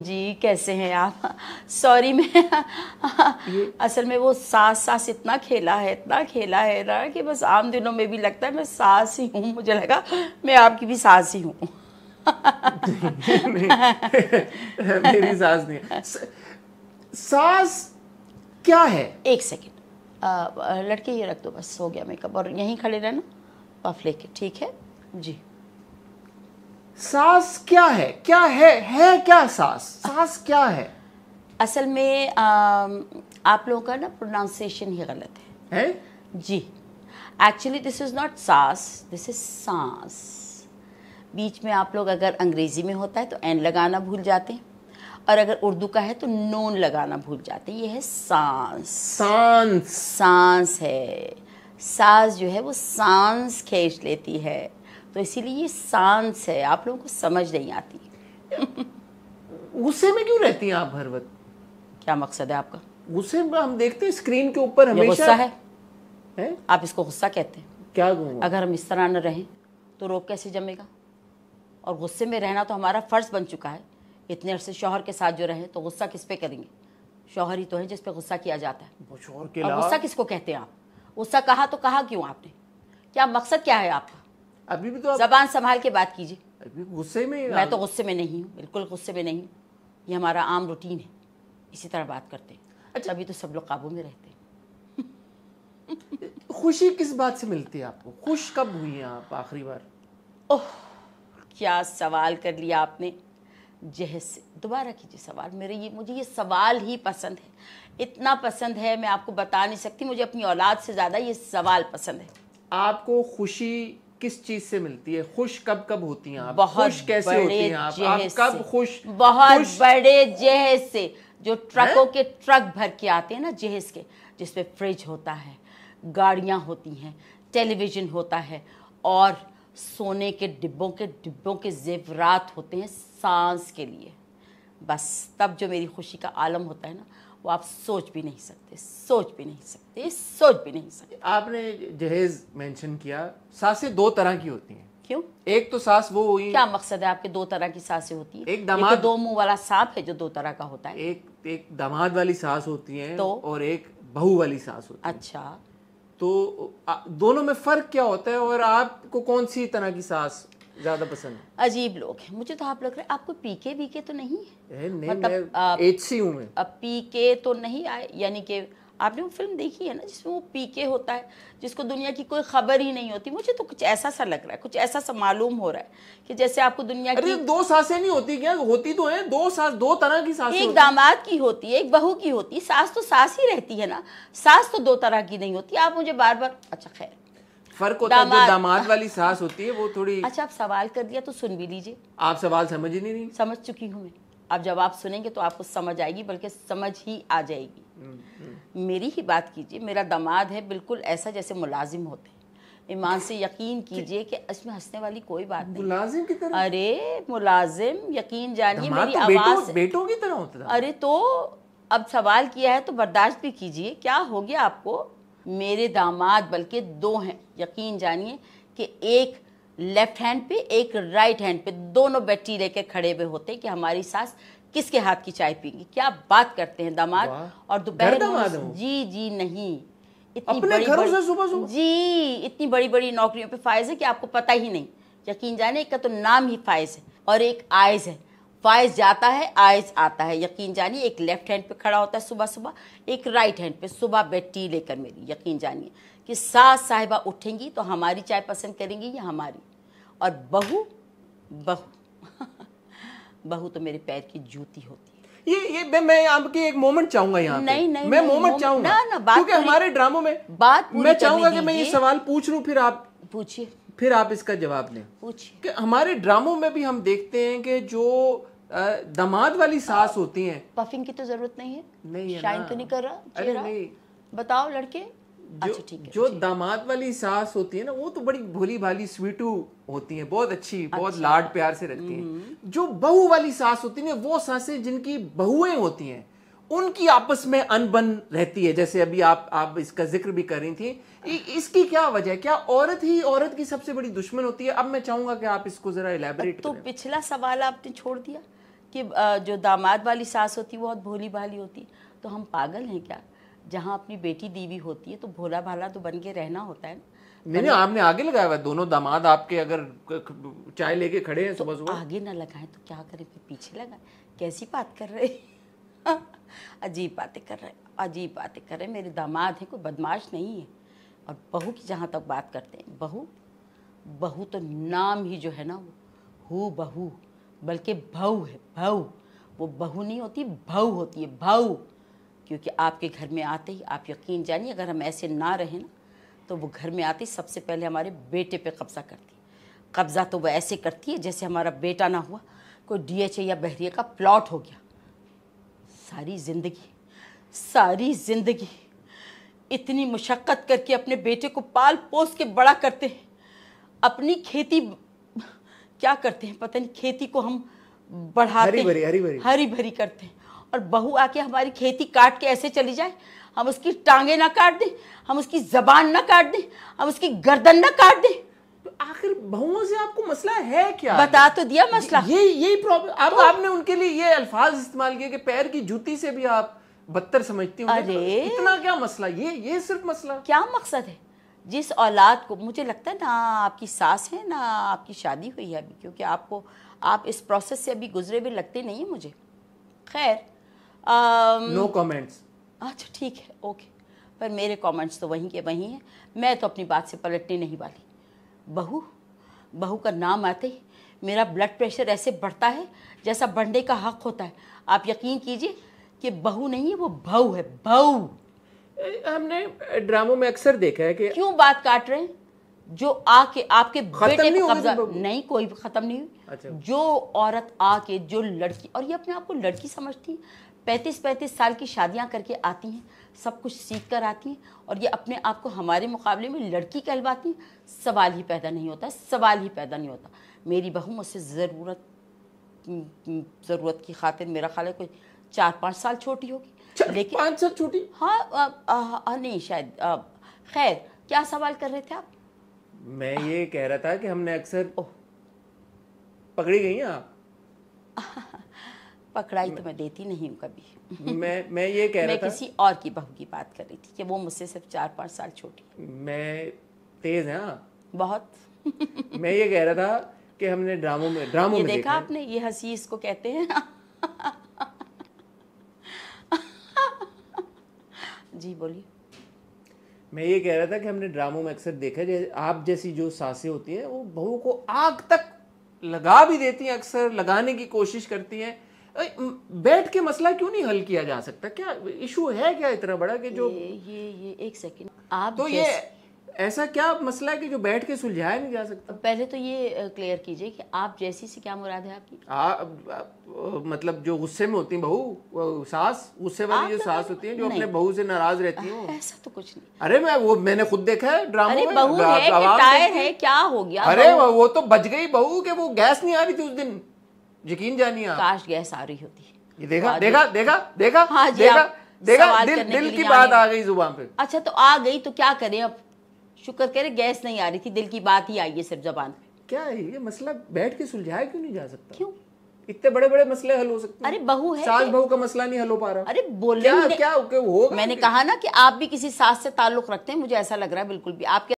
जी कैसे हैं आप? सॉरी मैं असल में वो सास इतना खेला है ना कि बस आम दिनों में भी लगता है मैं सास ही हूँ। मुझे लगा मैं आपकी भी सास ही हूँ। नहीं, मेरी सास नहीं है। सास क्या है? एक सेकेंड, लड़के ये रख दो, बस हो गया मेकअप। और यहीं खड़े रहना, पफ लेके, ठीक है जी। सास क्या है? क्या है क्या सास? सास क्या है? असल में आप लोगों का ना प्रोनाउंसिएशन ही गलत है? जी। एक्चुअली दिस इज़ नॉट सास, दिस इज सांस। बीच में आप लोग अगर अंग्रेजी में होता है तो एन लगाना भूल जाते हैं, और अगर उर्दू का है तो नून लगाना भूल जाते हैं। ये है सांस। सांस। सांस है। सांस जो है वो सांस खींच लेती है, तो इसीलिए ये सांस है। आप लोगों को समझ नहीं आती। गुस्से में क्यों रहती हैं आप हर वक्त? क्या मकसद है आपका? गुस्से में हम देखते हैं स्क्रीन के ऊपर ये हमेशा गुस्सा है? आप इसको गुस्सा कहते हैं? क्या कहूँगा? अगर हम इस तरह न रहें तो रोग कैसे जमेगा? और गुस्से में रहना तो हमारा फर्ज बन चुका है। इतने अरसे शौहर के साथ जो रहे तो गुस्सा किस पे करेंगे? शौहर ही तो है जिस पे गुस्सा किया जाता है। वो शौहर के और गुस्सा किसको कहते हैं आप? गुस्सा कहा तो कहा क्यों आपने? क्या मकसद क्या है आपका? अभी भी तो आप जबान संभाल के बात कीजिए। अभी गुस्से में मैं तो गुस्से में नहीं हूँ, बिल्कुल गुस्से में नहीं हूँ। ये हमारा आम रूटीन है, इसी तरह बात करते हैं। अच्छा, तभी तो सब लोग काबू में रहते हैं। खुशी किस बात से मिलती है आपको? खुश कब हुई हैं आप आखिरी बार? ओह, क्या सवाल कर लिया आपने। जहज से दोबारा कीजिए सवाल। मुझे ये सवाल ही पसंद है, इतना पसंद है मैं आपको बता नहीं सकती। मुझे अपनी औलाद से ज़्यादा ये सवाल पसंद है। आपको खुशी किस चीज से मिलती है? खुश कब कब होती हैं आप? बहुत खुश कैसे बड़े होती हैं आप कब खुश? बहुत खुश बड़े जहेज से, जो ट्रकों के ट्रक भर के आते हैं ना जहेज के, जिसमें फ्रिज होता है, गाड़ियाँ होती हैं, टेलीविज़न होता है, और सोने के डिब्बों के जेवरात होते हैं सांस के लिए। बस तब जो मेरी खुशी का आलम होता है ना, वो आप सोच भी नहीं सकते, सोच भी नहीं सकते, सोच भी नहीं सकते। आपने जहेज मेंशन किया। सांसें दो तरह की होती हैं। क्यों? एक तो सांस वो हुई, क्या मकसद है आपके? दो तरह की सांसें होती हैं। एक दामाद, तो दो मुंह वाला सांप है जो दो तरह का होता है। एक दामाद वाली सांस होती है तो? और एक बहू वाली सांस होती है। अच्छा, तो दोनों में फर्क क्या होता है और आपको कौन सी तरह की सांस ज्यादा पसंद है? अजीब लोग हैं। मुझे तो आप लग रहा है आपको पीके तो नहीं है? नहीं, मतलब मैं एचसी हूं मैं। अब पीके तो नहीं आए, यानी कि आपने वो फिल्म देखी है ना जिसमें वो पीके होता है, जिसको दुनिया की कोई खबर ही नहीं होती। मुझे तो कुछ ऐसा सा लग रहा है, कुछ ऐसा सा मालूम हो रहा है कि जैसे आपको दुनिया की। अरे दो सांसें नहीं होती क्या? होती तो है दो सांस, दो तरह की सांसें एक होती दामाद की होती है, एक बहू की होती है। सास तो सास ही रहती है ना, सास तो दो तरह की नहीं होती। आप मुझे बार बार, अच्छा खैर, फर्क होता है। जो दामाद वाली सांस होती है वो थोड़ी। अच्छा, आप सवाल कर दिया तो सुन भी लीजिए। आप सवाल समझ ही नहीं। समझ चुकी हूँ मैं। अब जब आप सुनेंगे तो आपको समझ आएगी, बल्कि समझ ही आ जाएगी। मेरी ही बात कीजिए। मेरा दामाद है बिल्कुल ऐसा जैसे मुलाजिम होते हैं। ईमान से यकीन कीजिए कि इसमें हंसने वाली कोई बात नहीं। मुलाजिम की तरह? अरे मुलाजिम, यकीन जानिए मेरी तो आवाज बेटों की तरह होता था। अरे तो अब सवाल किया है तो बर्दाश्त भी कीजिए। क्या हो गया आपको? मेरे दामाद बल्कि दो हैं, यकीन जानिए कि एक लेफ्ट हैंड पे, एक राइट हैंड पे, दोनों बैटरी लेके खड़े हुए होते हैं कि हमारी सास किसके हाथ की चाय पीएंगी। क्या बात करते हैं दामाद। और दोपहर जी नहीं, इतनी बड़ी इतनी बड़ी बड़ी नौकरियों पे फायज है कि आपको पता ही नहीं। यकीन जाने, एक का तो नाम ही फायज है और एक आयज है। फायज जाता है, आयज आता है। यकीन जानिए, एक लेफ्ट हैंड पे खड़ा होता है सुबह सुबह, एक राइट हैंड पे सुबह बेड टी लेकर मेरी। यकीन जानिए कि सास साहिबा उठेंगी तो हमारी चाय पसंद करेंगी या हमारी। और बहू बहू तो मेरे पैर की जूती होती है। ये मैं आपकी एक मोमेंट चाहूंगा यहाँ पे। नहीं, मैं मोमेंट चाहूंगा क्योंकि हमारे ड्रामों में बात मैं चाहूंगा कि मैं ये सवाल पूछ लूं, फिर आप पूछिए, फिर आप इसका जवाब दें। पूछिए। कि हमारे ड्रामों में भी हम देखते हैं कि जो दामाद वाली सास होती हैं। पफिंग की तो जरूरत नहीं है। नहीं है शाइन ना? तो नहीं कर रहा? अरे नहीं, बताओ लड़के। अच्छा ठीक है। जो दामाद वाली सास होती है ना, वो तो बड़ी भोली भाली स्वीटू होती है, बहुत अच्छी, बहुत लाड प्यार से रखती हैं। जो बहू वाली सास होती है, वो सासें जिनकी बहुएं होती हैं, उनकी आपस में अनबन रहती है। जैसे अभी आप इसका जिक्र भी कर रही थी। इसकी क्या वजह है? क्या औरत ही औरत की सबसे बड़ी दुश्मन होती है? अब मैं चाहूंगा कि आप इसको जरा इलैबोरेट तो करें। पिछला सवाल आपने छोड़ दिया कि जो दामाद वाली सास होती है वो बहुत भोली भाली होती है। तो हम पागल हैं क्या? जहाँ अपनी बेटी दीवी होती है तो भोला भाला तो बन के रहना होता है ना। नहीं, आपने आगे लगाया हुआ है। दोनों दामाद आपके अगर चाय लेके खड़े हैं तो सुबह सुबह, आगे ना लगाएं तो क्या करें, फिर पीछे लगाएं? कैसी बात कर रहे हैं? अजीब बातें कर रहे हैं, अजीब बातें कर रहे हैं। मेरे दामाद हैं, कोई बदमाश नहीं है। और बहू की जहाँ तक बात करते हैं, बहू तो नाम ही जो है ना वो बहू, बल्कि भऊ है, भऊ। वो बहू नहीं होती, भऊ होती है, भऊ। क्योंकि आपके घर में आते ही, आप यकीन जानिए, अगर हम ऐसे ना रहें ना तो वो घर में आते ही सबसे पहले हमारे बेटे पे कब्जा करती है। कब्जा तो वो ऐसे करती है जैसे हमारा बेटा ना हुआ, कोई DHA या बहरिया का प्लॉट हो गया। सारी जिंदगी इतनी मुशक्क़त करके अपने बेटे को पाल पोस के बड़ा करते हैं। अपनी खेती क्या करते हैं पता नहीं, खेती को हम बढ़ाते हैं, हरी भरी करते हैं। और बहू आके हमारी खेती काट के ऐसे चली जाए, हम उसकी टांगे ना काट दें, हम उसकी जबान ना काट दें, हम उसकी गर्दन ना काट दें। तो आखिर बहुओं से आपको मसला है क्या? बता तो दिया मसला। यही प्रॉब्लम। अब तो आपने उनके लिए ये अल्फाज इस्तेमाल किए कि पैर की जूती से भी आप बदतर समझती हो। अरे इतना क्या मसला? ये सिर्फ मसला क्या मकसद है? जिस औलाद को, मुझे लगता है ना आपकी सास है ना आपकी शादी हुई है अभी, क्योंकि आप इस प्रोसेस से अभी गुजरे भी लगते नहीं है मुझे। खैर, नो कमेंट्स। अच्छा ठीक है, ओके। पर मेरे कमेंट्स तो वहीं के वहीं हैं। मैं तो अपनी बात से पलटने नहीं वाली। बहू का नाम आते ही मेरा ब्लड प्रेशर ऐसे बढ़ता है जैसा बढ़ने का हक होता है। आप यकीन कीजिए कि बहू नहीं है, वो भऊ है, भऊ। हमने ड्रामों में अक्सर देखा है कि क्यों बात काट रहे हैं? जो आके आपके बेटे पे कब्जा नहीं, कोई भी खत्म नहीं हुई। अच्छा। जो औरत आके, जो लड़की, और ये अपने आप को लड़की समझती है, 35-35 साल की शादियां करके आती हैं, सब कुछ सीख कर आती हैं, और ये अपने आप को हमारे मुकाबले में लड़की कहलवाती हैं। सवाल ही पैदा नहीं होता। मेरी बहू मुझसे ज़रूरत की खातिर मेरा ख्याल है कोई 4-5 साल छोटी होगी। लेकिन 5 साल छोटी? हाँ, नहीं शायद। खैर, क्या सवाल कर रहे थे आप? मैं ये कह रहा था कि हमने अक्सर पकड़ी गई हैं आप। पकड़ाई तो मैं देती नहीं हूँ कभी। मैं ये कह रहा था, मैं किसी और की बहू की बात कर रही थी कि वो मुझसे सिर्फ 4-5 साल छोटी। मैं तेज है बहुत। मैं ये कह रहा था कि हमने ड्रामों में देखा आपने, ये हंसी इसको कहते हैं। जी बोलिए। मैं ये कह रहा था कि हमने ड्रामों में अक्सर देखा है, आप जैसी जो सासें होती हैं वो बहू को आग तक लगा भी देती हैं, अक्सर लगाने की कोशिश करती हैं। बैठ के मसला क्यों नहीं हल किया जा सकता? क्या इशू है क्या इतना बड़ा कि जो ये एक सेकंड, आप तो ये ऐसा क्या मसला है कि जो बैठ के सुलझाया नहीं जा सकता? पहले तो ये क्लियर कीजिए कि आप जैसी से क्या मुराद है आपकी? मतलब जो गुस्से में होती है बहू, सास, गुस्से वाली जो सास होती है, जो अपने बहू से नाराज रहती है। ऐसा तो कुछ नहीं। अरे मैंने खुद देखा है ड्रामा में। बहू है कि टायर है, क्या हो गया? अरे वो तो बच गई बहू के वो गैस नहीं आ रही थी उस दिन, यकीन जानिए आप। काश गैस आ रही होती। ये देखा। हाँ जी, दिल की बात आ गई जुबान पे। अच्छा, तो आ गई तो क्या करें अब? शुक्र करें गैस नहीं आ रही थी, दिल की बात ही आई है सिर्फ जबान पे। क्या है ये मसला? बैठ के सुलझाया क्यों नहीं जा सकता? क्यों? इतने बड़े बड़े मसले हल हो सकते हैं। अरे बहू है, सास बहू का मसला नहीं हल हो पा रहा। अरे बोलने क्या होगा? मैंने कहा ना कि आप भी किसी सास से ताल्लुक रखते हैं, मुझे ऐसा लग रहा है बिल्कुल भी। आपके